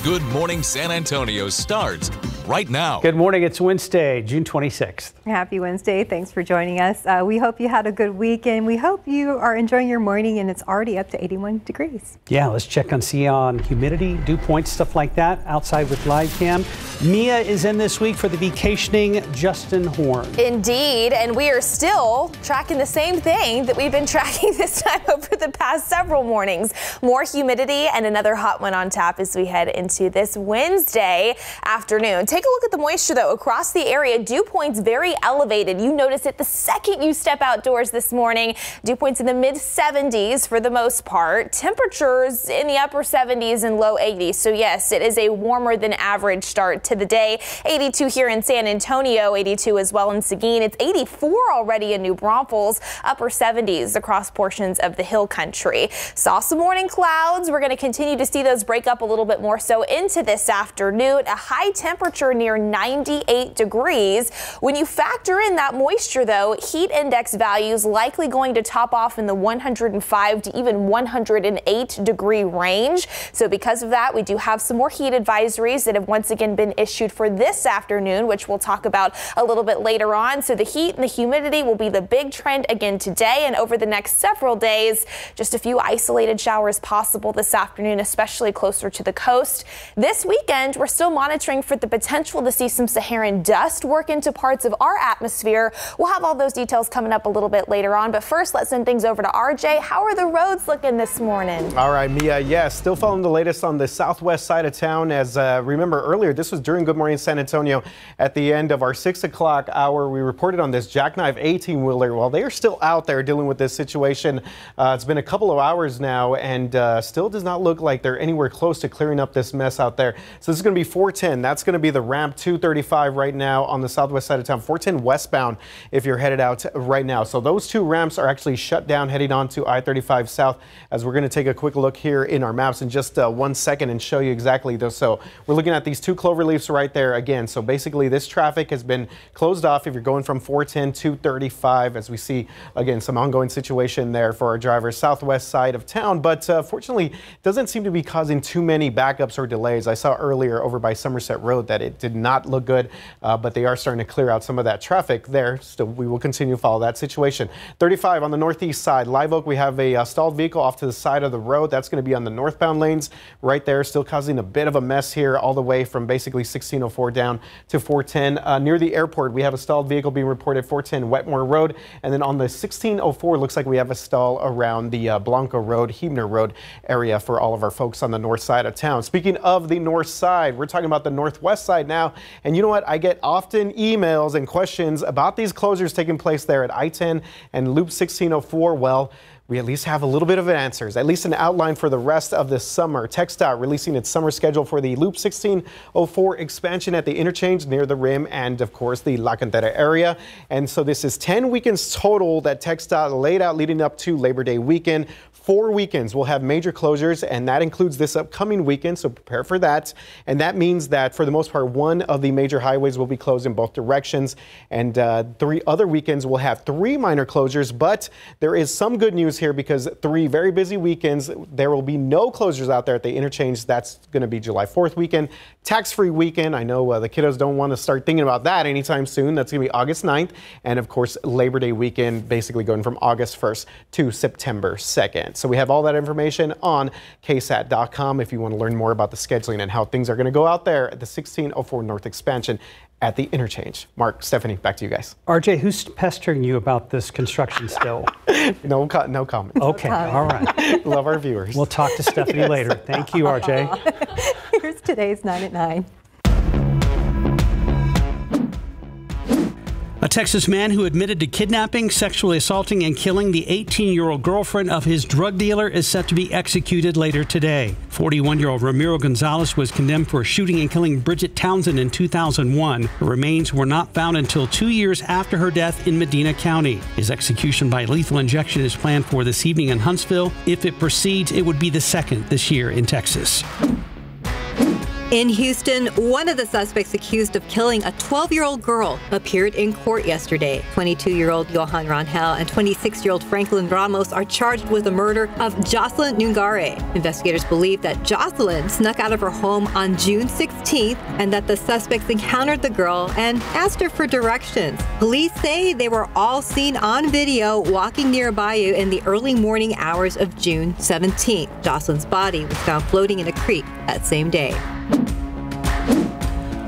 Good Morning San Antonio starts right now. Good morning. It's Wednesday, June 26th. Happy Wednesday. Thanks for joining us. We hope you had a good weekend. We hope you are enjoying your morning, and it's already up to 81 degrees. Yeah, let's check on humidity, dew points, stuff like that outside with live cam. Mia is in this week for the vacationing Justin Horn. Indeed, and we are still tracking the same thing that we've been tracking this time over the past several mornings. More humidity and another hot one on tap as we head into this Wednesday afternoon. Take a look at the moisture, though. Across the area, dew points very elevated. You notice it the second you step outdoors this morning. Dew points in the mid-70s for the most part. Temperatures in the upper 70s and low 80s. So yes, it is a warmer than average start to the day. 82 here in San Antonio, 82 as well in Seguin. It's 84 already in New Braunfels, upper 70s across portions of the hill country. Saw some morning clouds. We're going to continue to see those break up a little bit more so into this afternoon. A high temperature near 98 degrees. When you factor in that moisture, though, heat index values likely going to top off in the 105 to even 108 degree range. So because of that, we do have some more heat advisories that have once again been issued for this afternoon, which we'll talk about a little bit later on. So the heat and the humidity will be the big trend again today and over the next several days. Just a few isolated showers possible this afternoon, especially closer to the coast. This weekend, we're still monitoring for the potential to see some Saharan dust work into parts of our atmosphere. We'll have all those details coming up a little bit later on. But first, let's send things over to RJ. How are the roads looking this morning? All right, Mia. Yes, still following the latest on the southwest side of town. As remember earlier, this was during Good Morning San Antonio. At the end of our 6 o'clock hour, we reported on this jackknife 18-wheeler. Well, they are still out there dealing with this situation. It's been a couple of hours now, and still does not look like they're anywhere close to clearing up this mess out there. So this is going to be 410. That's going to be the ramp 235 right now on the southwest side of town, 410 westbound if you're headed out right now. So those two ramps are actually shut down heading on to I-35 south, as we're going to take a quick look here in our maps in just 1 second and show you exactly those. So we're looking at these two cloverleafs right there again. So basically this traffic has been closed off if you're going from 410 to 35, as we see again some ongoing situation there for our drivers southwest side of town. But fortunately, it doesn't seem to be causing too many backups or delays. I saw earlier over by Somerset Road that it did not look good, but they are starting to clear out some of that traffic there. Still, we will continue to follow that situation. 35 on the northeast side, Live Oak, we have a stalled vehicle off to the side of the road. That's going to be on the northbound lanes right there, still causing a bit of a mess here all the way from basically 1604 down to 410. Near the airport, we have a stalled vehicle being reported 410 Wetmore Road, and then on the 1604, looks like we have a stall around the Blanco Road, Huebner Road area for all of our folks on the north side of town. Speaking of the north side, we're talking about the northwest side now. And you know what? I get often emails and questions about these closures taking place there at I-10 and Loop 1604. Well, we at least have a little bit of answers, at least an outline for the rest of the summer. TxDOT releasing its summer schedule for the Loop 1604 expansion at the interchange near the Rim and, of course, the La Cantera area. And so this is 10 weekends total that TxDOT laid out leading up to Labor Day weekend. 4 weekends will have major closures, and that includes this upcoming weekend, so prepare for that. And that means that, for the most part, one of the major highways will be closed in both directions, and 3 other weekends will have 3 minor closures. But there is some good news here, because 3 very busy weekends, there will be no closures out there at the interchange. That's going to be July 4th weekend, tax-free weekend. I know the kiddos don't want to start thinking about that anytime soon. That's going to be August 9th, and of course, Labor Day weekend, basically going from August 1st to September 2nd. So we have all that information on KSAT.com if you want to learn more about the scheduling and how things are going to go out there at the 1604 North expansion at the interchange. Mark, Stephanie, back to you guys. RJ, who's pestering you about this construction still? No comment. Okay, all right. Love our viewers. We'll talk to Stephanie Yes. later. Thank you, RJ. Here's today's 9 at 9. A Texas man who admitted to kidnapping, sexually assaulting, and killing the 18-year-old girlfriend of his drug dealer is set to be executed later today. 41-year-old Ramiro Gonzalez was condemned for shooting and killing Bridget Townsend in 2001. Her remains were not found until 2 years after her death in Medina County. His execution by lethal injection is planned for this evening in Huntsville. If it proceeds, it would be the second this year in Texas. In Houston, one of the suspects accused of killing a 12-year-old girl appeared in court yesterday. 22-year-old Johan Rangel and 26-year-old Franklin Ramos are charged with the murder of Jocelyn Nungare. Investigators believe that Jocelyn snuck out of her home on June 16th and that the suspects encountered the girl and asked her for directions. Police say they were all seen on video walking near a bayou in the early morning hours of June 17th. Jocelyn's body was found floating in a creek that same day.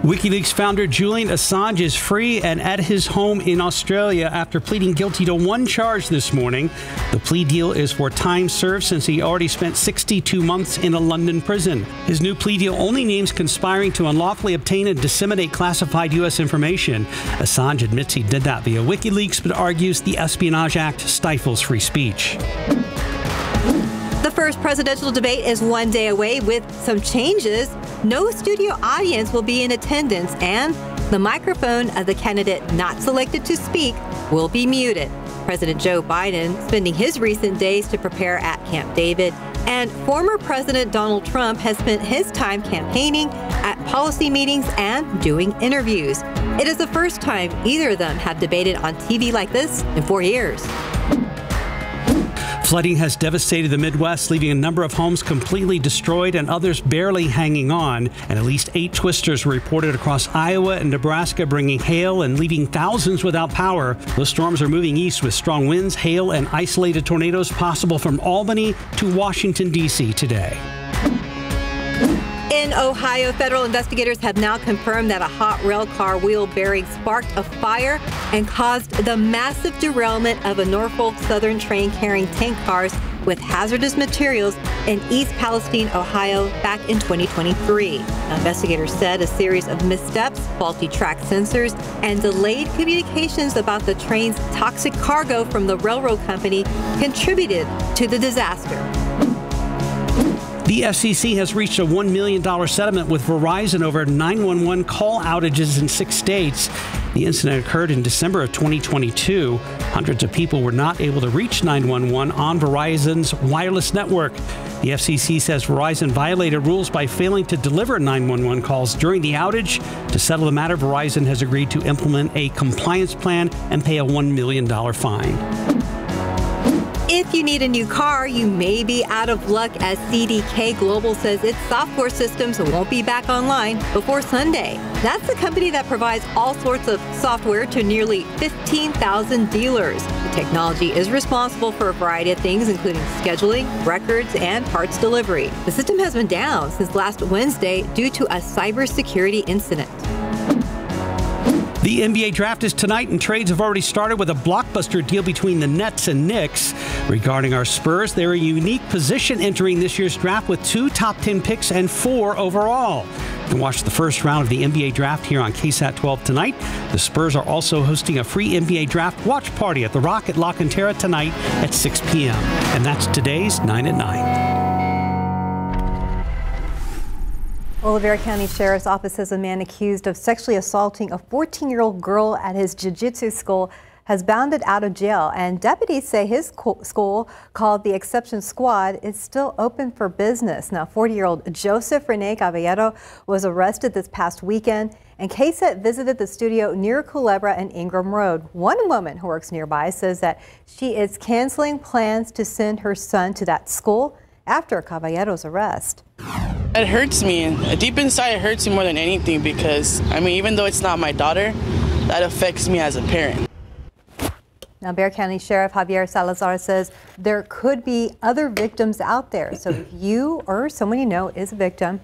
WikiLeaks founder Julian Assange is free and at his home in Australia after pleading guilty to one charge this morning. The plea deal is for time served since he already spent 62 months in a London prison. His new plea deal only names conspiring to unlawfully obtain and disseminate classified U.S. information. Assange admits he did that via WikiLeaks, but argues the Espionage Act stifles free speech. The first presidential debate is one day away with some changes. No studio audience will be in attendance, and the microphone of the candidate not selected to speak will be muted. President Joe Biden spending his recent days to prepare at Camp David, and former President Donald Trump has spent his time campaigning, at policy meetings, and doing interviews. It is the first time either of them have debated on TV like this in 4 years. Flooding has devastated the Midwest, leaving a number of homes completely destroyed and others barely hanging on. And at least 8 twisters were reported across Iowa and Nebraska, bringing hail and leaving thousands without power. Those storms are moving east with strong winds, hail, and isolated tornadoes possible from Albany to Washington, D.C. today. In Ohio, federal investigators have now confirmed that a hot rail car wheel bearing sparked a fire and caused the massive derailment of a Norfolk Southern train carrying tank cars with hazardous materials in East Palestine, Ohio, back in 2023. Investigators said a series of missteps, faulty track sensors, and delayed communications about the train's toxic cargo from the railroad company contributed to the disaster. The FCC has reached a $1 million settlement with Verizon over 911 call outages in 6 states. The incident occurred in December of 2022. Hundreds of people were not able to reach 911 on Verizon's wireless network. The FCC says Verizon violated rules by failing to deliver 911 calls during the outage. To settle the matter, Verizon has agreed to implement a compliance plan and pay a $1 million fine. If you need a new car, you may be out of luck as CDK Global says its software systems won't be back online before Sunday. That's the company that provides all sorts of software to nearly 15,000 dealers. The technology is responsible for a variety of things, including scheduling, records, and parts delivery. The system has been down since last Wednesday due to a cybersecurity incident. The NBA draft is tonight, and trades have already started with a blockbuster deal between the Nets and Knicks. Regarding our Spurs, they're in a unique position entering this year's draft with 2 top 10 picks and 4 overall. You can watch the first round of the NBA draft here on KSAT 12 tonight. The Spurs are also hosting a free NBA draft watch party at the Rock at La Cantera tonight at 6 p.m. And that's today's 9 at 9. Olivera County Sheriff's Office says a man accused of sexually assaulting a 14-year-old girl at his jiu-jitsu school has bounded out of jail, and deputies say his school, called the Exception Squad, is still open for business. Now, 40-year-old Joseph Rene Caballero was arrested this past weekend, and KSAT visited the studio near Culebra and Ingram Road. One woman who works nearby says that she is canceling plans to send her son to that school after Caballero's arrest. It hurts me. Deep inside, it hurts me more than anything because, I mean, even though it's not my daughter, that affects me as a parent. Now, Bexar County Sheriff Javier Salazar says there could be other victims out there. So if you or someone you know is a victim,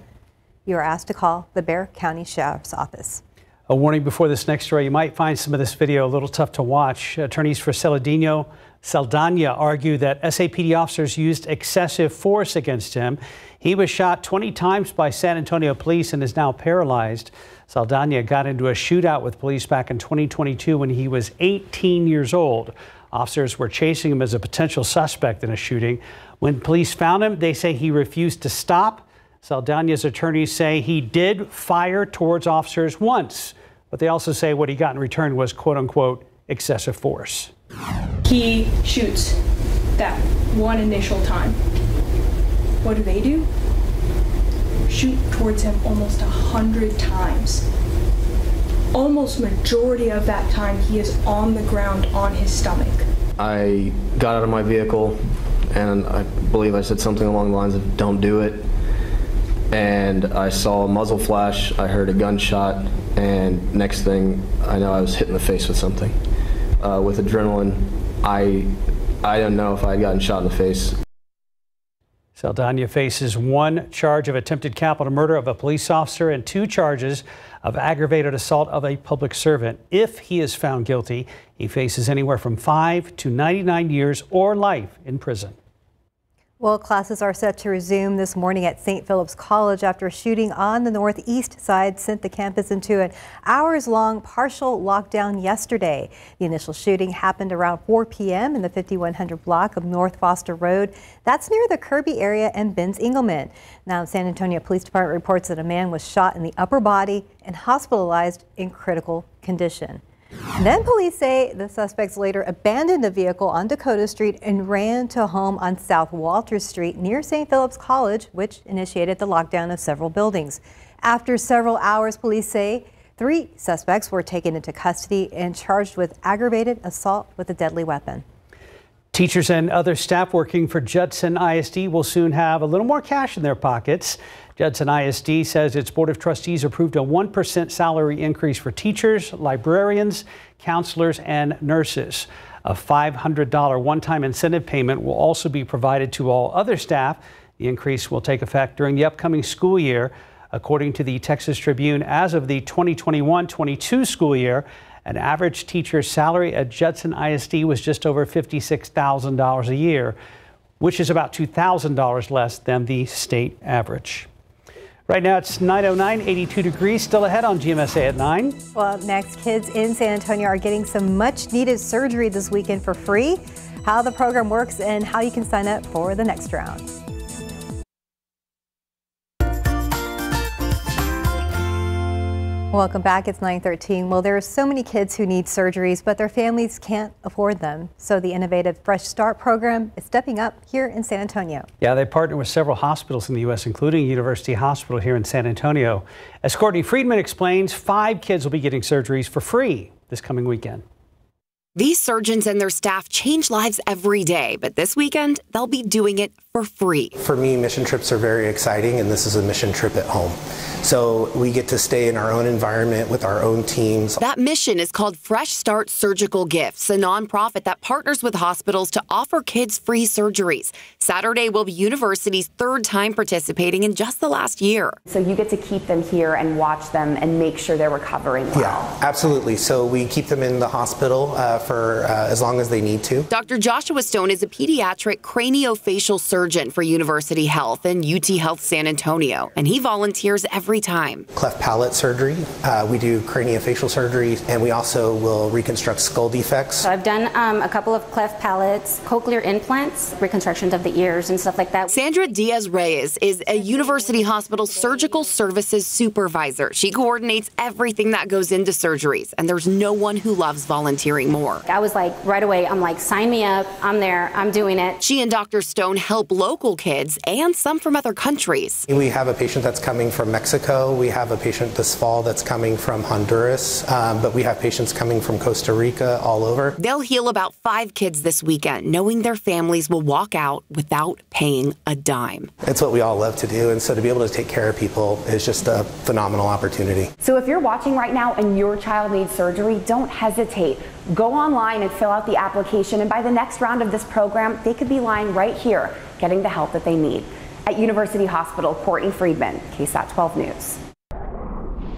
you are asked to call the Bexar County Sheriff's Office. A warning before this next story. You might find some of this video a little tough to watch. Attorneys for Saldana argue that SAPD officers used excessive force against him. He was shot 20 times by San Antonio police and is now paralyzed. Saldana got into a shootout with police back in 2022 when he was 18 years old. Officers were chasing him as a potential suspect in a shooting. When police found him, they say he refused to stop. Saldana's attorneys say he did fire towards officers once, but they also say what he got in return was, quote unquote, excessive force. He shoots that one initial time. What do? shoot towards him almost 100 times. Almost majority of that time he is on the ground on his stomach. I got out of my vehicle and I believe I said something along the lines of "don't do it," and I saw a muzzle flash, I heard a gunshot, and next thing I know I was hit in the face with something. With adrenaline, I don't know if I had gotten shot in the face. Saldana faces 1 charge of attempted capital murder of a police officer and 2 charges of aggravated assault of a public servant. If he is found guilty, he faces anywhere from 5 to 99 years or life in prison. Well, classes are set to resume this morning at St. Philip's College after a shooting on the northeast side sent the campus into an hours-long partial lockdown yesterday. The initial shooting happened around 4 p.m. in the 5100 block of North Foster Road. That's near the Kirby area and Benz Engelman. Now, San Antonio Police Department reports that a man was shot in the upper body and hospitalized in critical condition. Then police say the suspects later abandoned the vehicle on Dakota Street and ran to a home on South Walter Street near St. Philip's College, which initiated the lockdown of several buildings. After several hours, police say 3 suspects were taken into custody and charged with aggravated assault with a deadly weapon. Teachers and other staff working for Judson ISD will soon have a little more cash in their pockets. Judson ISD says its Board of Trustees approved a 1% salary increase for teachers, librarians, counselors, and nurses. A $500 one-time incentive payment will also be provided to all other staff. The increase will take effect during the upcoming school year. According to the Texas Tribune, as of the 2021-22 school year, an average teacher's salary at Judson ISD was just over $56,000 a year, which is about $2,000 less than the state average. Right now it's 9:09, 82 degrees, still ahead on GMSA at 9. Well, up next, kids in San Antonio are getting some much needed surgery this weekend for free. How the program works and how you can sign up for the next round. Welcome back. It's 9:13. Well, there are so many kids who need surgeries, but their families can't afford them. So the innovative Fresh Start program is stepping up here in San Antonio. Yeah, they partner with several hospitals in the U.S., including University Hospital here in San Antonio. As Courtney Friedman explains, 5 kids will be getting surgeries for free this coming weekend. These surgeons and their staff change lives every day, but this weekend they'll be doing it for free. For me, mission trips are very exciting, and this is a mission trip at home. So we get to stay in our own environment with our own teams. That mission is called Fresh Start Surgical Gifts, a nonprofit that partners with hospitals to offer kids free surgeries. Saturday will be university's 3rd time participating in just the last year. So you get to keep them here and watch them and make sure they're recovering well. Yeah, absolutely. So we keep them in the hospital for as long as they need to. Dr. Joshua Stone is a pediatric craniofacial surgeon for University Health and UT Health San Antonio, and he volunteers every time. Cleft palate surgery, we do craniofacial surgery, and we also will reconstruct skull defects. So I've done a couple of cleft palates, cochlear implants, reconstructions of the ears and stuff like that. Sandra Diaz-Reyes is a University Hospital surgical services supervisor. She coordinates everything that goes into surgeries, and there's no one who loves volunteering more. I was like, right away, I'm like, sign me up, I'm there, I'm doing it. She and Dr. Stone help local kids and some from other countries. We have a patient that's coming from Mexico. We have a patient this fall that's coming from Honduras, but we have patients coming from Costa Rica, all over. They'll heal about 5 kids this weekend, knowing their families will walk out without paying a dime. It's what we all love to do, and so to be able to take care of people is just a phenomenal opportunity. So if you're watching right now and your child needs surgery, don't hesitate. Go online and fill out the application, and by the next round of this program, they could be lying right here getting the help that they need. At University Hospital, Courtney Friedman, KSAT 12 News.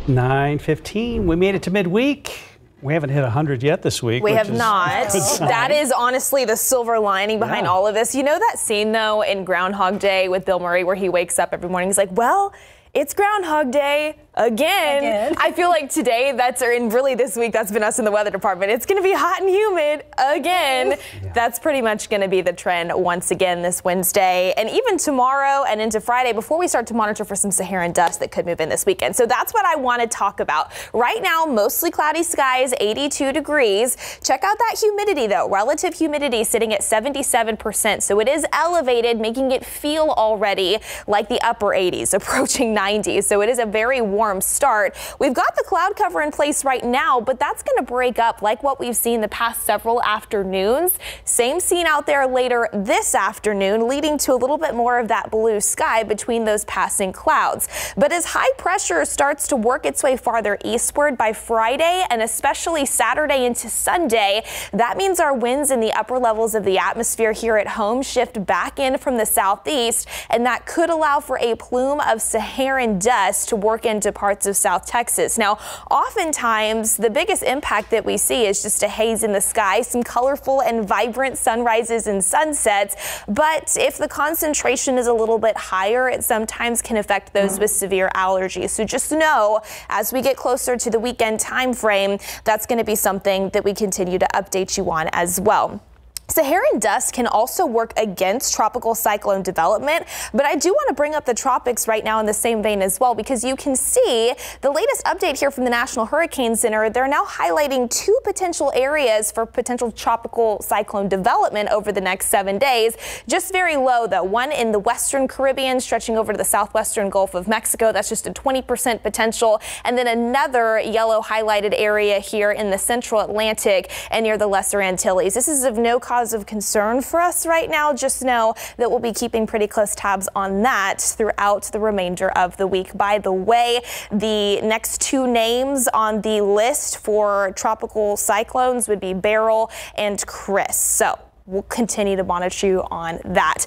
9:15. We made it to midweek. We haven't hit 100 yet this week. We have not. That is honestly the silver lining behind all of this. You know that scene, though, in Groundhog Day with Bill Murray where he wakes up every morning, he's like, well, it's Groundhog Day. Again. I feel like today and really this week, that's been us in the weather department. It's going to be hot and humid again. Yeah. That's pretty much going to be the trend once again this Wednesday and even tomorrow and into Friday before we start to monitor for some Saharan dust that could move in this weekend. So that's what I want to talk about. Right now, mostly cloudy skies, 82 degrees. Check out that humidity though. Relative humidity sitting at 77%. So it is elevated, making it feel already like the upper 80s, approaching 90s. So it is a very warm start. We've got the cloud cover in place right now, but that's going to break up like what we've seen the past several afternoons. Same scene out there later this afternoon, leading to a little bit more of that blue sky between those passing clouds. But as high pressure starts to work its way farther eastward by Friday and especially Saturday into Sunday, that means our winds in the upper levels of the atmosphere here at home shift back in from the southeast, and that could allow for a plume of Saharan dust to work into parts of South Texas. Now, oftentimes the biggest impact that we see is just a haze in the sky, some colorful and vibrant sunrises and sunsets. But if the concentration is a little bit higher, it sometimes can affect those with severe allergies. So just know as we get closer to the weekend time frame, that's going to be something that we continue to update you on as well. Saharan dust can also work against tropical cyclone development, but I do want to bring up the tropics right now in the same vein as well, because you can see the latest update here from the National Hurricane Center. They're now highlighting 2 potential areas for potential tropical cyclone development over the next 7 days. Just very low, though. One in the western Caribbean, stretching over to the southwestern Gulf of Mexico. That's just a 20% potential. And then another yellow highlighted area here in the central Atlantic and near the Lesser Antilles. This is of no cause of concern for us right now. Just know that we'll be keeping pretty close tabs on that throughout the remainder of the week. By the way, the next 2 names on the list for tropical cyclones would be Beryl and Chris. So we'll continue to monitor you on that.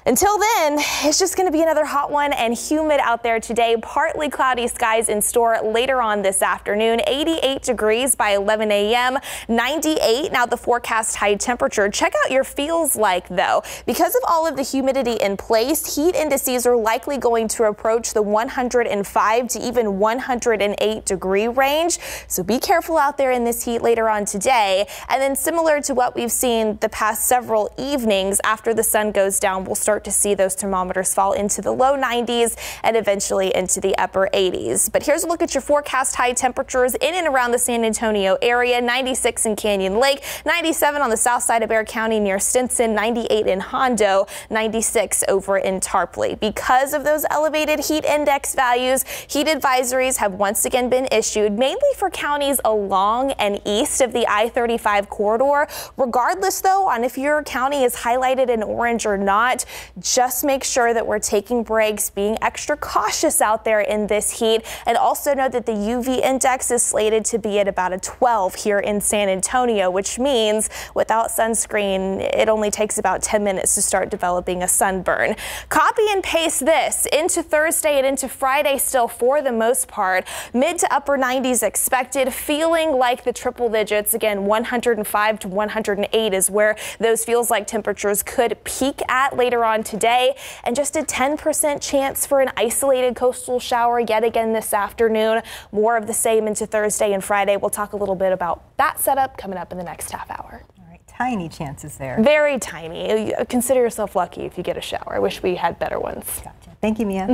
Until then, it's just going to be another hot one and humid out there today. Partly cloudy skies in store later on this afternoon. 88 degrees by 11 a.m. 98 now the forecast high temperature. Check out your feels like though. Because of all of the humidity in place, heat indices are likely going to approach the 105 to even 108 degree range. So be careful out there in this heat later on today. And then similar to what we've seen the past several evenings, after the sun goes down, we'll start to see those thermometers fall into the low 90s and eventually into the upper 80s. But here's a look at your forecast high temperatures in and around the San Antonio area. 96 in Canyon Lake, 97 on the south side of Bexar County near Stinson, 98 in Hondo, 96 over in Tarpley. Because of those elevated heat index values, heat advisories have once again been issued, mainly for counties along and east of the I-35 corridor. Regardless, though, on if your county is highlighted in orange or not, just make sure that we're taking breaks, being extra cautious out there in this heat, and also know that the UV index is slated to be at about a 12 here in San Antonio, which means without sunscreen, it only takes about 10 minutes to start developing a sunburn. Copy and paste this into Thursday and into Friday still for the most part. Mid to upper 90s expected, feeling like the triple digits. Again, 105 to 108 is where those feels like temperatures could peak at later on today, and just a 10% chance for an isolated coastal shower yet again this afternoon. More of the same into Thursday and Friday. We'll talk a little bit about that setup coming up in the next half hour. All right, tiny chances there. Very tiny. Consider yourself lucky if you get a shower. I wish we had better ones. Gotcha. Thank you, Mia.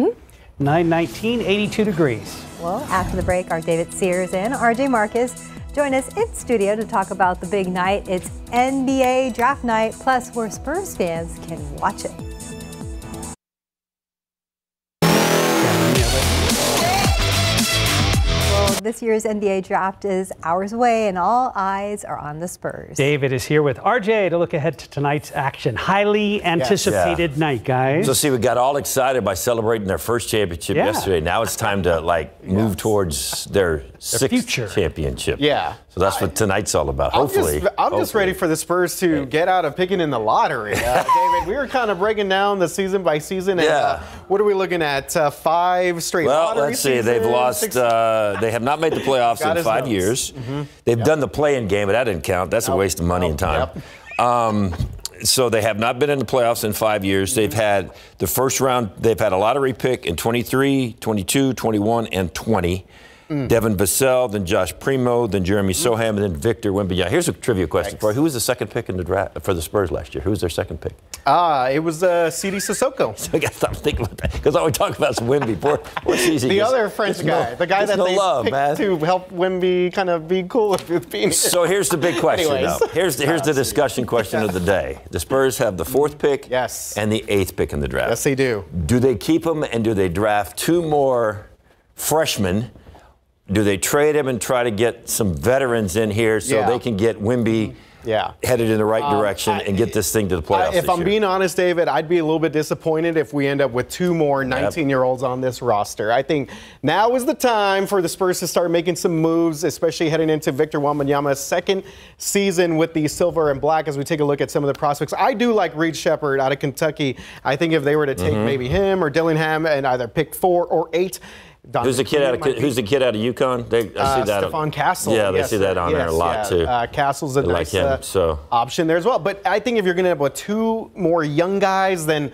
919, 82 degrees. Well, after the break, our David Sears and RJ Marcus join us in studio to talk about the big night. It's NBA draft night, plus where Spurs fans can watch it. This year's NBA draft is hours away, and all eyes are on the Spurs. David is here with RJ to look ahead to tonight's action. Highly anticipated night, guys. So see, we got all excited by celebrating their first championship yesterday. Now it's time to move towards their sixth championship. Yeah. So that's what tonight's all about. I'm just ready for the Spurs to get out of picking in the lottery. David, we were kind of breaking down the season by season. And, what are we looking at? 5 straight lottery let's see. seasons? They've lost. They have not made the playoffs in 5 years. They've done the play-in game, but that didn't count. That's a waste of money and time. So they have not been in the playoffs in 5 years. They've had the first round. They've had a lottery pick in 23, 22, 21, and 20. Devin Vassell, then Josh Primo, then Jeremy Soham, and then Victor Wembanyama. Here's a trivia question for you. Who was the second pick in the draft for the Spurs last year? Who was their second pick? It was C.D. Sissoko. So I got to stop thinking about that because all we talk about is Wemby. Poor the other French guy, the guy that they picked to help Wemby kind of be cool with being. So here's the big question, Anyways. though. Here's the discussion question of the day. The Spurs have the 4th pick and the 8th pick in the draft. Yes, they do. Do they keep them and do they draft 2 more freshmen? Do they trade him and try to get some veterans in here so they can get Wemby headed in the right direction and get this thing to the playoffs If I'm being honest, David, I'd be a little bit disappointed if we end up with 2 more 19-year-olds on this roster. I think now is the time for the Spurs to start making some moves, especially heading into Victor Wembanyama's second season with the silver and black as we take a look at some of the prospects. I do like Reed Shepherd out of Kentucky. I think if they were to take maybe him or Dillingham and either pick 4 or 8, Who's the kid out of UConn? I see that. Stephon Castle. Yeah, they see that on there a lot too. Castle's a nice option there as well. But I think if you're going to have 2 more young guys, then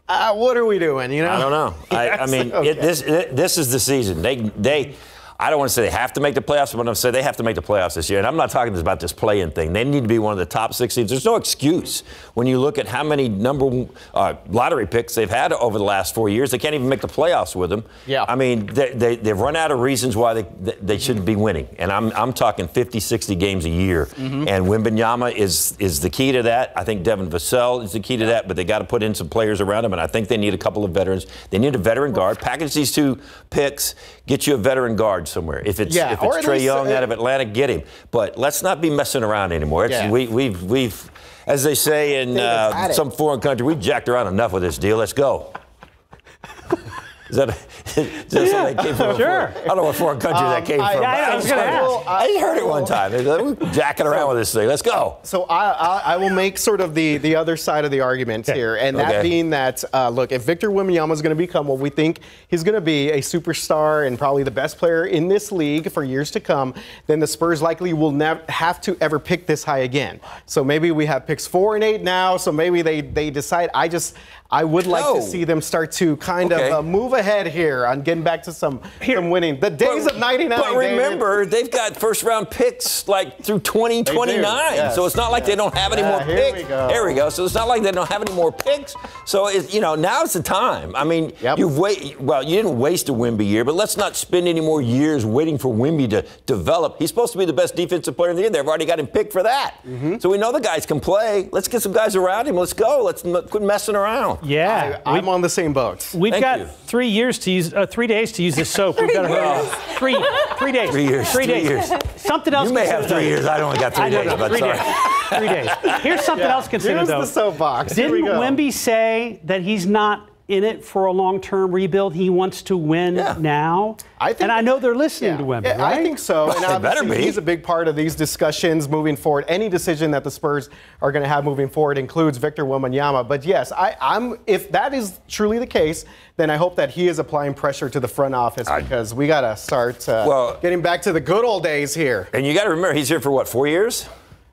what are we doing? You know? I don't know. I mean, this is the season. They I don't want to say they have to make the playoffs, but I'm going to say they have to make the playoffs this year. And I'm not talking about this play-in thing. They need to be one of the top 6 seeds. There's no excuse when you look at how many lottery picks they've had over the last 4 years. They can't even make the playoffs with them. Yeah. I mean, they've run out of reasons why they shouldn't be winning. And I'm talking 50, 60 games a year. And Wembanyama is the key to that. I think Devin Vassell is the key to that, but they got to put in some players around him. And I think they need a couple of veterans. They need a veteran guard. Package these 2 picks, get you a veteran guard somewhere. If it's Trae Young out of Atlanta, get him. But let's not be messing around anymore. We've, as they say in some foreign country, we've jacked around enough with this deal. Let's go. Is that something that came from? Sure. I don't know what foreign country that came from. I was going to ask. I heard it one time. We're jacking around with this thing. Let's go. So I will make sort of the other side of the argument here, and that being that, look, if Victor Wembanyama is going to become what we think he's going to be, a superstar and probably the best player in this league for years to come, then the Spurs likely will never have to ever pick this high again. So maybe we have picks 4 and 8 now, so maybe they decide. I would like to see them start to kind of move ahead here on getting back to some winning. The days of 99. But remember, they've got first-round picks like through 2029. So it's not like they don't have any more picks. Here we go. So it's not like they don't have any more picks. So now's the time. I mean, you didn't waste a Wemby year, but let's not spend any more years waiting for Wemby to develop. He's supposed to be the best defensive player in the year. They've already got him picked for that. So we know the guys can play. Let's get some guys around him. Let's go. Let's quit messing around. Yeah, I'm on the same boat. We've got 3 years to use, 3 days to use this soap. We've got to hurry. 3 days. 3 years. 3 days. Something else. You may have 3 years. I only got 3 days. But 3 days. 3 days. Here's something else considered though. Here's the soapbox. Didn't Wemby say that he's not in it for a long-term rebuild? He wants to win now. I know they're listening to Wemby, right? I think so. And obviously he's a big part of these discussions moving forward. Any decision that the Spurs are going to have moving forward includes Victor Wembanyama. But yes, if that is truly the case, then I hope that he is applying pressure to the front office because we got to start getting back to the good old days here. And you got to remember, he's here for what, 4 years?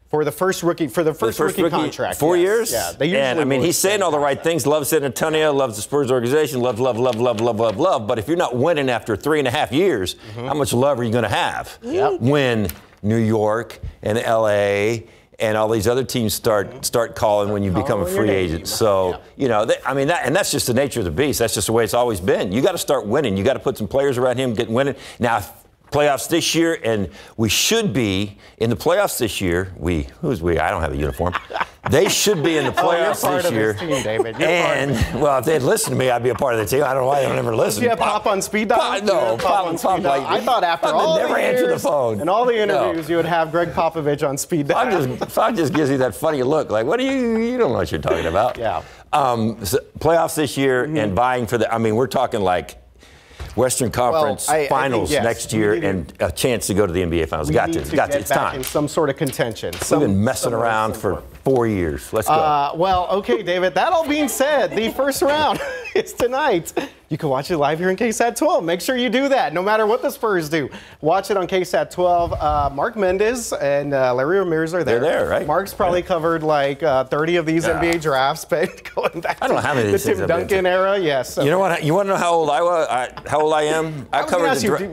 For the first rookie contract. 4 years? Yeah. And I mean, he's saying all the right things. Loves San Antonio, loves the Spurs organization, love. But if you're not winning after 3.5 years, how much love are you going to have when New York and LA and all these other teams start calling when you become a free agent? So, and that's just the nature of the beast. That's just the way it's always been. You got to start winning. You got to put some players around him getting winning. Now, playoffs this year, and we should be in the playoffs this year. Who's we? I don't have a uniform. They should be in the playoffs this year. Team, David. Well, if they'd listened to me, I'd be a part of the team. I don't know why they don't ever listen. Yeah, Pop on speed dial? No, Pop like I thought after all the never years answer the phone. and all the interviews, you would have Greg Popovich on speed dial. Pop just gives you that funny look, like, what do you don't know what you're talking about. Yeah. So playoffs this year and vying for we're talking like Western Conference Finals next year and a chance to go to the NBA Finals. It's time. In some sort of contention. We've been messing around for 4 years. Let's go. Okay, David, that all being said, the first round is tonight. you can watch it live here in KSAT 12. Make sure you do that, no matter what the Spurs do. Watch it on KSAT 12. Mark Mendez and Larry Ramirez are there. They're there, right? Mark's probably covered like 30 of these NBA drafts, but going back I don't know how many to the Tim Duncan era, yes. So. You know what? You want to know how old I was? How old I am? I covered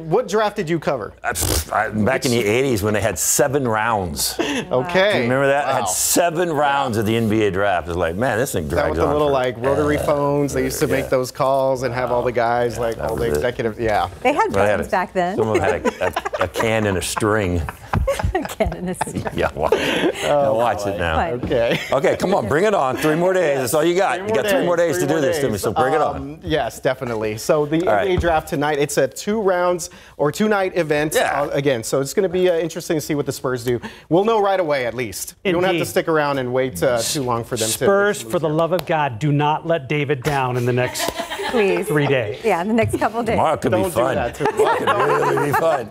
what draft did you cover? Back in the 80s when they had 7 rounds. Okay. Do you remember that? I had 7 rounds of the NBA draft. It's like, man, this thing drags on. With the little like rotary phones, they used to make those calls and have all the guys, like all the executives. Yeah. They had buttons back then. Some of them had a can and a string. A can and a string. Yeah, watch it now. Okay. Okay, come on, bring it on. 3 more days. That's all you got. You got 3 more days to do this to me, so bring it on. Yes, definitely. So the NBA draft tonight, it's a 2 rounds or 2-night event again. So it's going to be interesting to see what the Spurs do. We'll know right away, at least. You don't have to stick around and wait too long for them. Spurs, for the love of God, do not let David down in the next 3 days. Yeah, in the next couple of days. Tomorrow could be fun. Tomorrow could really be fun.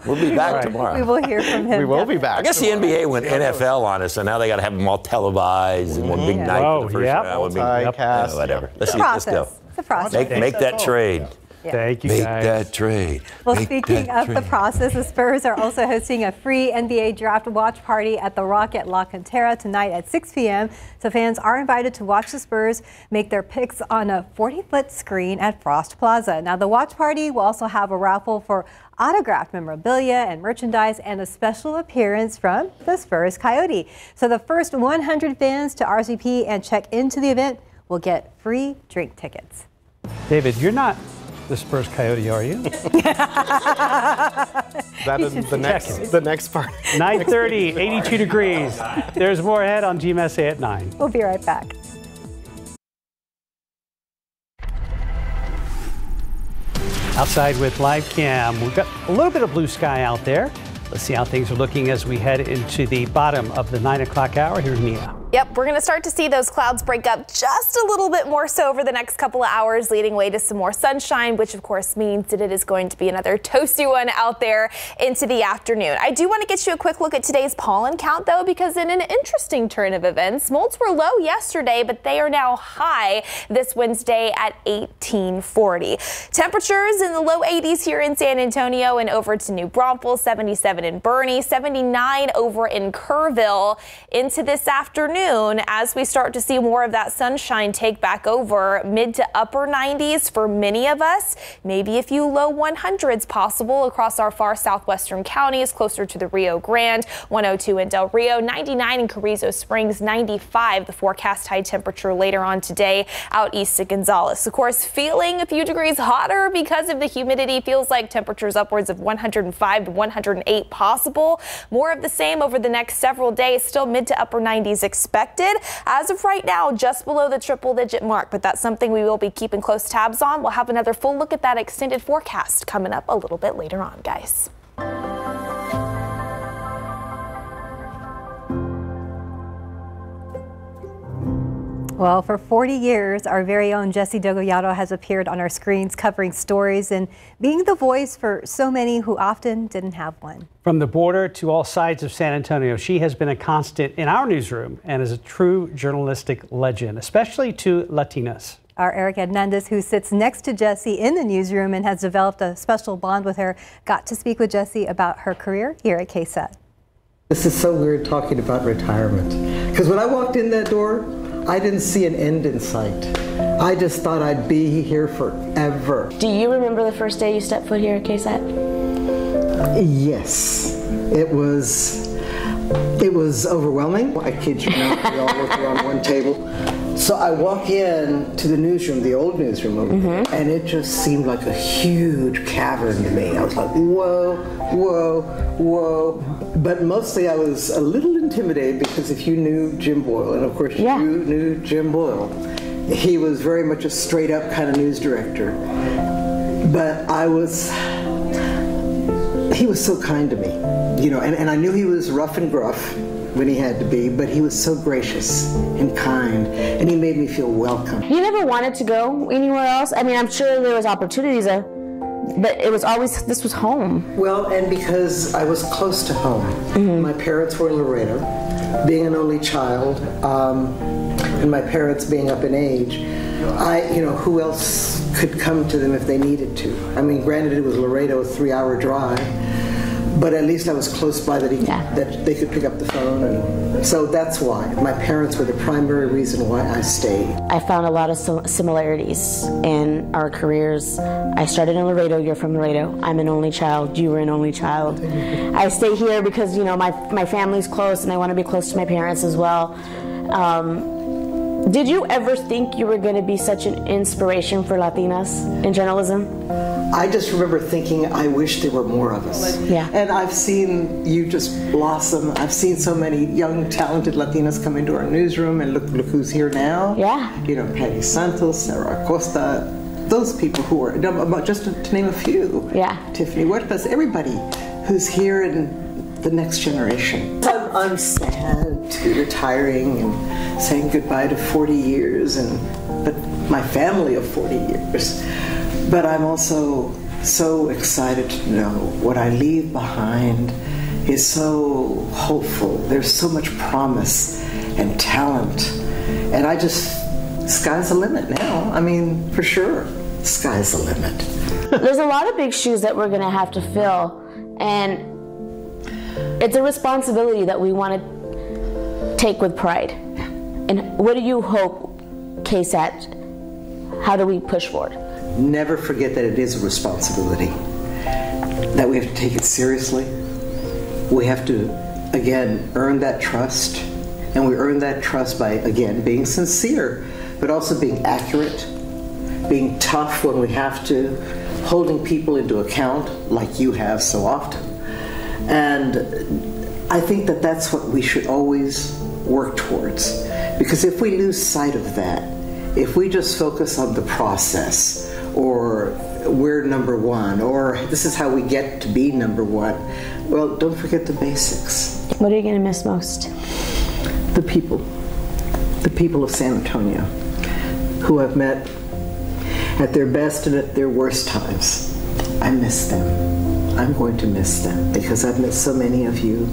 We'll be back tomorrow. We will hear from him. We will be back. I guess the NBA went NFL on us, so now they got to have them all televised in one big night for the first round. Multi-cast. Whatever. Let's see. Let's go. It's a process. Make that trade. Yeah. Thank you, Make guys. that trade. Well, speaking of the process, the Spurs are also hosting a free NBA draft watch party at the Rock at La Cantera tonight at 6 p.m. So fans are invited to watch the Spurs make their picks on a 40-foot screen at Frost Plaza. Now, the watch party will also have a raffle for autographed memorabilia and merchandise and a special appearance from the Spurs Coyote. So the first 100 fans to RSVP and check into the event will get free drink tickets. David, you're not the Spurs Coyote, are you? That is the next part. 9:30, 82 degrees. There's more ahead on GMSA at 9. We'll be right back. Outside with live cam, we've got a little bit of blue sky out there. Let's see how things are looking as we head into the bottom of the 9 o'clock hour. Here's Mia. Yep, we're going to start to see those clouds break up just a little bit more so over the next couple of hours, leading way to some more sunshine, which of course means that it is going to be another toasty one out there into the afternoon. I do want to get you a quick look at today's pollen count, though, because in an interesting turn of events, molds were low yesterday, but they are now high this Wednesday at 1840. Temperatures in the low 80s here in San Antonio and over to New Braunfels, 77 in Bernie, 79 over in Kerrville. Into this afternoon, as we start to see more of that sunshine take back over, mid to upper 90s for many of us, maybe a few low 100s possible across our far southwestern counties, closer to the Rio Grande, 102 in Del Rio, 99 in Carrizo Springs, 95 the forecast high temperature later on today out east of Gonzales. Of course, feeling a few degrees hotter because of the humidity. Feels like temperatures upwards of 105 to 108 possible. More of the same over the next several days, still mid to upper 90s expected. As of right now, just below the triple-digit mark, but that's something we will be keeping close tabs on. We'll have another full look at that extended forecast coming up a little bit later on, guys. Well, for 40 years, our very own Jessie Degollado has appeared on our screens covering stories and being the voice for so many who often didn't have one. From the border to all sides of San Antonio, she has been a constant in our newsroom and is a true journalistic legend, especially to Latinas. Our Eric Hernandez, who sits next to Jessie in the newsroom and has developed a special bond with her, got to speak with Jessie about her career here at KSAT. This is so weird talking about retirement, because when I walked in that door, I didn't see an end in sight. I just thought I'd be here forever. Do you remember the first day you stepped foot here at KSAT? Yes. It was overwhelming. I kid you not, we all worked around one table. So I walk in to the newsroom, the old newsroom over there, and it just seemed like a huge cavern to me. I was like, whoa, whoa, whoa. But mostly I was a little intimidated because if you knew Jim Boyle, and of course you knew Jim Boyle, he was very much a straight up kind of news director. But he was so kind to me, you know, and I knew he was rough and gruff when he had to be, but he was so gracious and kind, and he made me feel welcome. You never wanted to go anywhere else? I mean, I'm sure there was opportunities, but it was always, this was home. Well, and because I was close to home. My parents were in Laredo, being an only child, and my parents being up in age, who else could come to them if they needed to? I mean, granted, it was Laredo, a 3-hour drive, but at least I was close by that they could pick up the phone, and so that's why. My parents were the primary reason why I stayed. I found a lot of similarities in our careers. I started in Laredo, you're from Laredo. I'm an only child, you were an only child. I stay here because, my family's close and I want to be close to my parents as well. Did you ever think you were going to be such an inspiration for Latinas in journalism? I just remember thinking, I wish there were more of us. Yeah. And I've seen you just blossom. I've seen so many young, talented Latinas come into our newsroom, and look who's here now. Yeah. Patty Santos, Sarah Acosta, those people who are, just to name a few. Yeah. Tiffany Huertas, everybody who's here in the next generation. I'm sad to be retiring and saying goodbye to 40 years, but my family of 40 years. But I'm also so excited to know what I leave behind is so hopeful. There's so much promise and talent. And sky's the limit now. I mean, for sure, sky's the limit. There's a lot of big shoes that we're going to have to fill. And it's a responsibility that we want to take with pride. And what do you hope, KSAT, how do we push forward? Never forget that it is a responsibility, that we have to take it seriously. We have to, again, earn that trust. And we earn that trust by, again, being sincere, but also being accurate, being tough when we have to, holding people into account like you have so often. And I think that that's what we should always work towards. Because if we lose sight of that, if we just focus on the process, or we're number one, or this is how we get to be number one, well, don't forget the basics. What are you going to miss most? The people of San Antonio, who I've met at their best and at their worst times. I miss them. I'm going to miss them because I've met so many of you.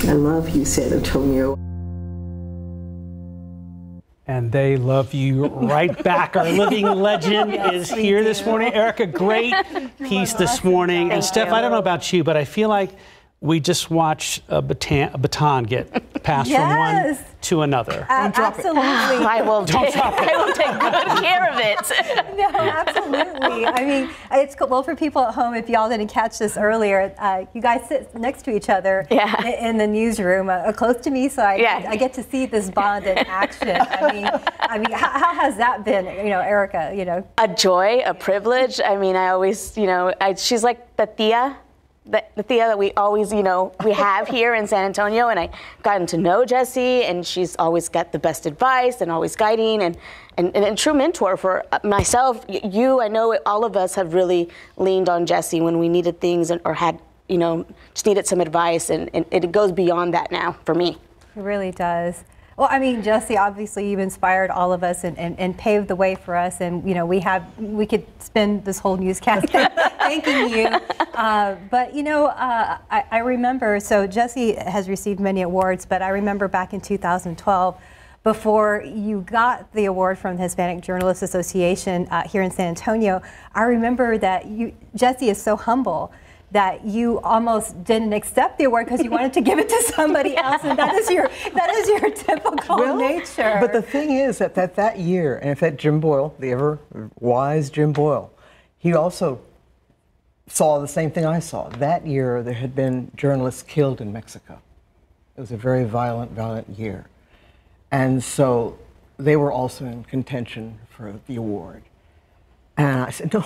I love you, San Antonio. And they love you right back. Our living legend is here this morning. Erica, great piece this morning. And Steph, I don't know about you, but I feel like we just watched a baton get passed from one to another. Absolutely. I will take good care of it. No, absolutely. I mean, it's cool. Well, for people at home, if y'all didn't catch this earlier, you guys sit next to each other in the newsroom, close to me, so I get to see this bond in action. I mean, how has that been, Erica? A joy, a privilege. I mean, I always, she's like the tia. The Thea that we always, we have here in San Antonio, and I gotten to know Jessie, and she's always got the best advice and always guiding and a true mentor for myself. I know all of us have really leaned on Jessie when we needed things or had, just needed some advice, and it goes beyond that now for me. It really does. Well, I mean, Jessie, obviously you've inspired all of us and paved the way for us. And, we could spend this whole newscast thanking you. But, I remember, so Jessie has received many awards, but I remember back in 2012, before you got the award from the Hispanic Journalists Association here in San Antonio, I remember that Jessie is so humble that you almost didn't accept the award because you wanted to give it to somebody else, and that is your typical nature. But the thing is that year, and in fact, Jim Boyle, the ever wise Jim Boyle, he also saw the same thing I saw. That year, there had been journalists killed in Mexico. It was a very violent year, and so they were also in contention for the award. And I said, no,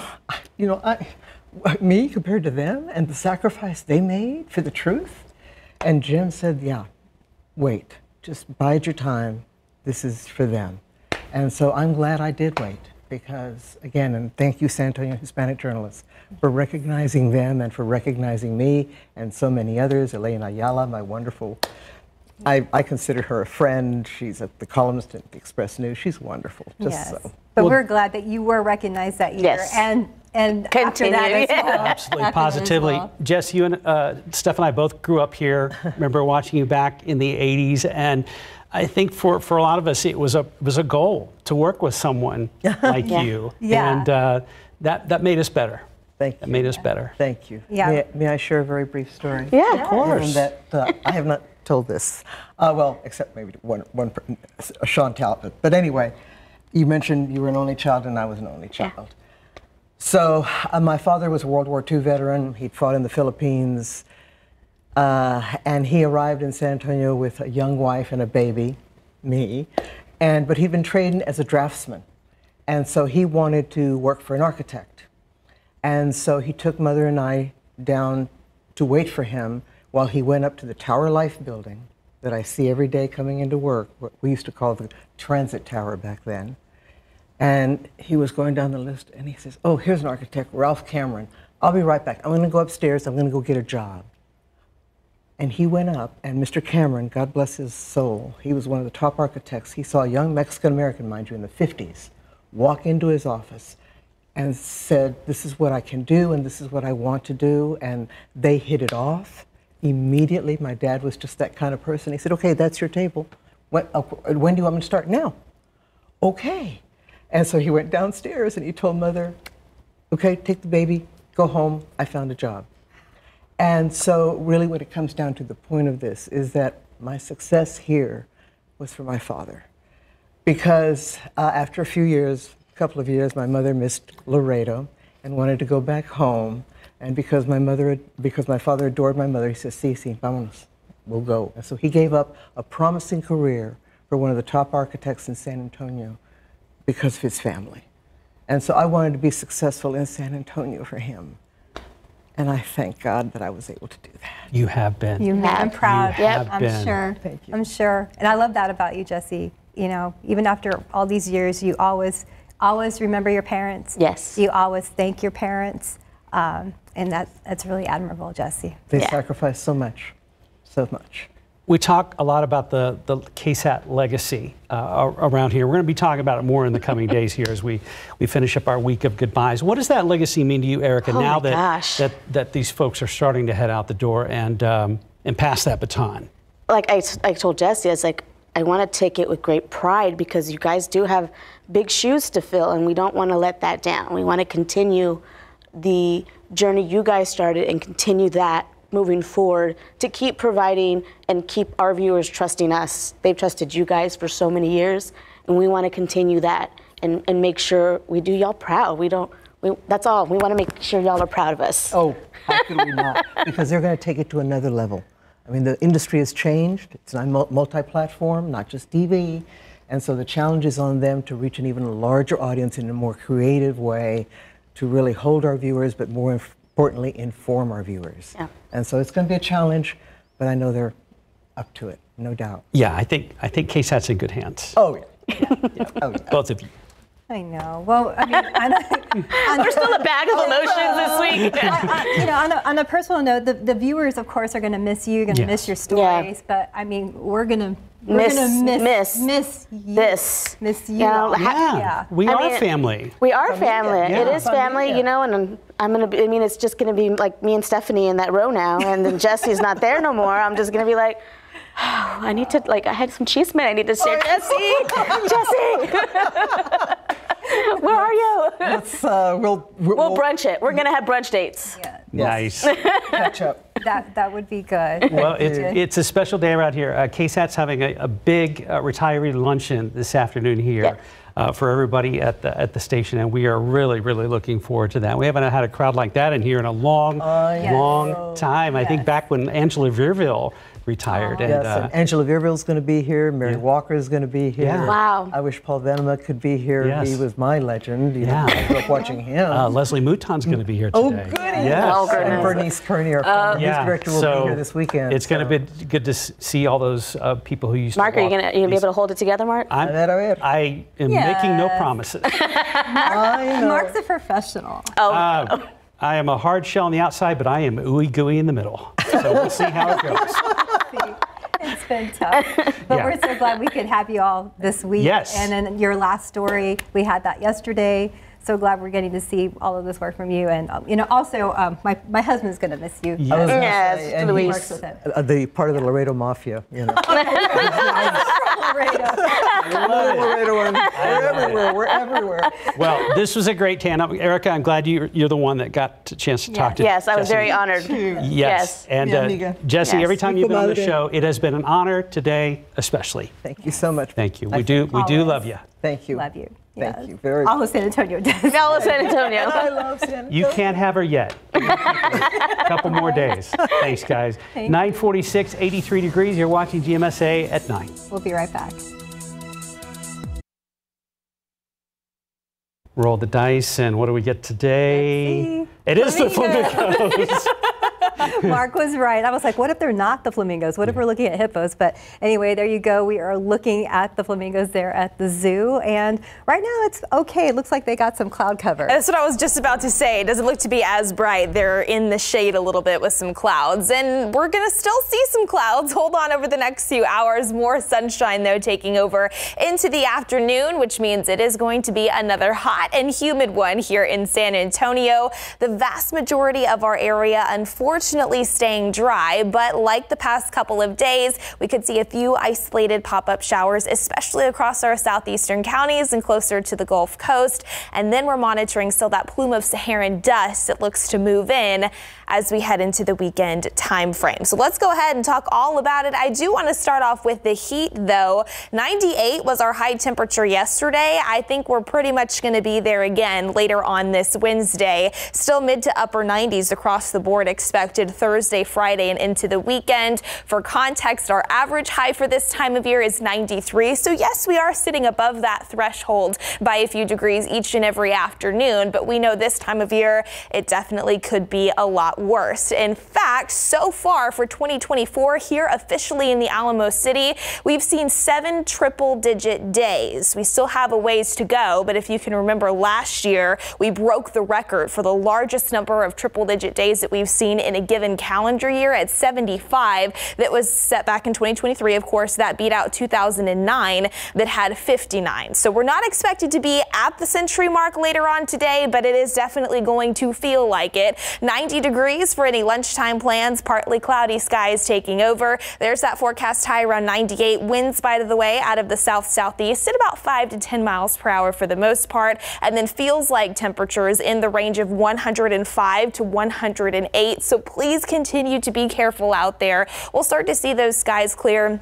me compared to them and the sacrifice they made for the truth? And Jim said, yeah, wait, just bide your time. This is for them. And so I'm glad I did wait because, again, and thank you, San Antonio Hispanic Journalists, for recognizing them and for recognizing me and so many others. Elena Ayala, my wonderful, I consider her a friend. She's the columnist at the Express News. She's wonderful. But we're glad that you were recognized that year. Yes. And after that as well. Absolutely, positively. Jess, you and Steph and I both grew up here. Remember watching you back in the 80s. And I think for a lot of us, it was a goal to work with someone like you. And that made us better. Thank you. That made us better. Thank you. Yeah. May I share a very brief story? Yeah, of course. And that I have not told this. Well, except maybe one Sean Talbot. But anyway, you mentioned you were an only child, and I was an only child. Yeah. So my father was a World War II veteran. He'd fought in the Philippines. And he arrived in San Antonio with a young wife and a baby, me. But he'd been trained as a draftsman. And so he wanted to work for an architect. And so he took Mother and I down to wait for him while he went up to the Tower Life building that I see every day coming into work, what we used to call the Transit Tower back then. And he was going down the list, and he says, oh, here's an architect, Ralph Cameron. I'll be right back. I'm going to go upstairs. I'm going to go get a job. And he went up, and Mr. Cameron, God bless his soul, he was one of the top architects. He saw a young Mexican-American, mind you, in the 50s, walk into his office and said, this is what I can do, and this is what I want to do. And they hit it off. Immediately, my dad was just that kind of person. He said, okay, that's your table. When do you want me to start? Now. Okay. And so he went downstairs and he told Mother, okay, take the baby, go home, I found a job. And so really what it comes down to, the point of this, is that my success here was for my father. Because after a couple of years, my mother missed Laredo and wanted to go back home. And because my father adored my mother, he said, Cece, vámonos, we'll go. And so he gave up a promising career for one of the top architects in San Antonio because of his family. And so I wanted to be successful in San Antonio for him. And I thank God that I was able to do that. You have been. You have. I'm proud. Yep. I'm sure. Thank you. I'm sure. And I love that about you, Jesse. You know, even after all these years, you always remember your parents. Yes. You always thank your parents. And that's really admirable, Jesse. They sacrificed so much, so much. We talk a lot about the KSAT legacy around here. We're going to be talking about it more in the coming days here as we finish up our week of goodbyes. What does that legacy mean to you, Erica, now that these folks are starting to head out the door and pass that baton? Like I told Jesse, I was like, I want to take it with great pride because you guys do have big shoes to fill, and we don't want to let that down. We want to continue the journey you guys started and continue that moving forward to keep providing and keep our viewers trusting us. They've trusted you guys for so many years, and we want to continue that and make sure we do y'all proud. That's all. We want to make sure y'all are proud of us. Oh, how could we not? Because they're going to take it to another level. I mean, the industry has changed. It's not multi-platform, not just TV. And so the challenge is on them to reach an even larger audience in a more creative way, to really hold our viewers, but more importantly, inform our viewers. Yeah. And so it's going to be a challenge, but I know they're up to it, no doubt. Yeah, I think KSAT's in good hands. Oh, yeah. Oh, yeah. Both of you. I know. Well, I mean, we're still a bag of emotions this week. You know, on a personal note, the viewers, of course, are going to miss you. Going to miss your stories. But I mean, we're going to miss you. Miss you. Yeah. We are family. We are family. Yeah. It is family, you know, and I mean, it's just going to be like me and Stephanie in that row now, and then Jesse's not there no more. I'm just going to be like, oh, I need to, like, I had some cheese man I need to share. Jesse! Where are you? We'll brunch it. We're going to have brunch dates. Yeah. Nice. Catch up. That would be good. Well, it's a special day around here. KSAT's having a big retiree luncheon this afternoon here for everybody at the station, and we are really, really looking forward to that. We haven't had a crowd like that in here in a long time. I think back when Angela Veerville retired. And Angela Veerville is going to be here. Mary Walker is going to be here. Yeah. Wow. I wish Paul Venema could be here. Yes. He was my legend. You know, I grew up watching him. Leslie Mouton's going to be here today. Oh, goody. Yes. Oh, and Bernice Kearney, our former news director, will be here this weekend. It's going to be good to see all those people who used Mark, to are you going to be able to hold it together, Mark? I am making no promises. Mark's a professional. I am a hard shell on the outside, but I am ooey gooey in the middle. So we'll see how it goes. It's been tough, but we're so glad we could have you all this week. Yes. And then your last story, we had that yesterday. So glad we're getting to see all of this work from you. And, also my husband's going to miss you. Yes, Louise. Works with him. The part of the Laredo Mafia, Laredo. We're everywhere. Well, this was a great tan-up. Erica, I'm glad you're the one that got a chance to talk to Yes, I was Jesse. very honored. Yes. And Jesse, every time you've been on the show, it has been an honor. Today, especially. Thank you so much. Thank you. We do love you. Thank you. Love you. Thank you very much. All of San Antonio does. All of San Antonio. I love San Antonio. You can't have her yet. A couple more days. Thanks, guys. 9:46, 83 degrees. You're watching GMSA at 9. We'll be right back. Roll the dice, and what do we get today? It is the flamingos. Mark was right. I was like, what if they're not the flamingos? What if we're looking at hippos? But anyway, there you go. We are looking at the flamingos there at the zoo. And right now it's okay. It looks like they got some cloud cover. That's what I was just about to say. It doesn't look to be as bright. They're in the shade a little bit with some clouds. And we're going to still see some clouds. Hold on over the next few hours. More sunshine, though, taking over into the afternoon, which means it is going to be another hot and humid one here in San Antonio. The vast majority of our area, unfortunately, staying dry, but like the past couple of days, we could see a few isolated pop-up showers, especially across our southeastern counties and closer to the Gulf Coast. And then we're monitoring still that plume of Saharan dust that looks to move in as we head into the weekend time frame. So let's go ahead and talk all about it. I do want to start off with the heat, though. 98 was our high temperature yesterday. I think we're pretty much going to be there again later on this Wednesday. Still mid to upper 90s across the board expected Thursday, Friday, and into the weekend. For context, our average high for this time of year is 93. So yes, we are sitting above that threshold by a few degrees each and every afternoon, but we know this time of year it definitely could be a lot worse. In fact, so far for 2024 here officially in the Alamo City, we've seen 7 triple-digit days. We still have a ways to go, but if you can remember last year, we broke the record for the largest number of triple-digit days that we've seen in a given calendar year at 75. That was set back in 2023. Of course, that beat out 2009 that had 59. So we're not expected to be at the century mark later on today, but it is definitely going to feel like it. 90 degrees for any lunchtime plans, partly cloudy skies taking over. There's that forecast high around 98. Winds, by the way, out of the south-southeast at about 5 to 10 miles per hour for the most part, and then feels like temperatures in the range of 105 to 108. So please continue to be careful out there. We'll start to see those skies clear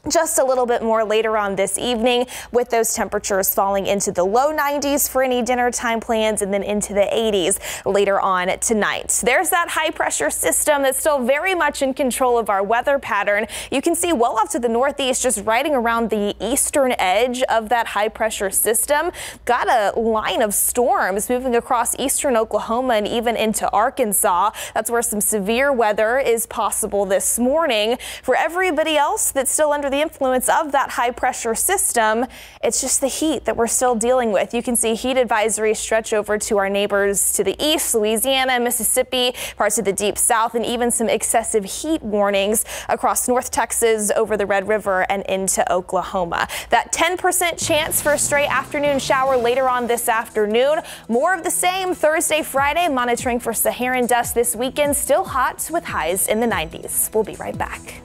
just a little bit more later on this evening, with those temperatures falling into the low 90s for any dinner time plans and then into the 80s later on tonight. There's that high pressure system that's still very much in control of our weather pattern. You can see well off to the northeast, just riding around the eastern edge of that high pressure system. Got a line of storms moving across eastern Oklahoma and even into Arkansas. That's where some severe weather is possible this morning. For everybody else that's still under the influence of that high pressure system, it's just the heat that we're still dealing with. You can see heat advisories stretch over to our neighbors to the east, Louisiana, Mississippi, parts of the deep south, and even some excessive heat warnings across North Texas, over the Red River, and into Oklahoma. That 10% chance for a stray afternoon shower later on this afternoon. More of the same Thursday, Friday, monitoring for Saharan dust this weekend. Still hot with highs in the 90s. We'll be right back.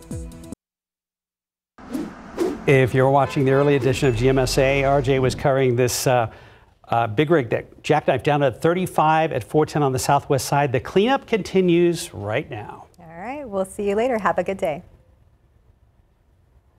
If you're watching the early edition of GMSA, RJ was covering this big rig that jackknifed down at 35 at 410 on the southwest side. The cleanup continues right now. All right, we'll see you later. Have a good day.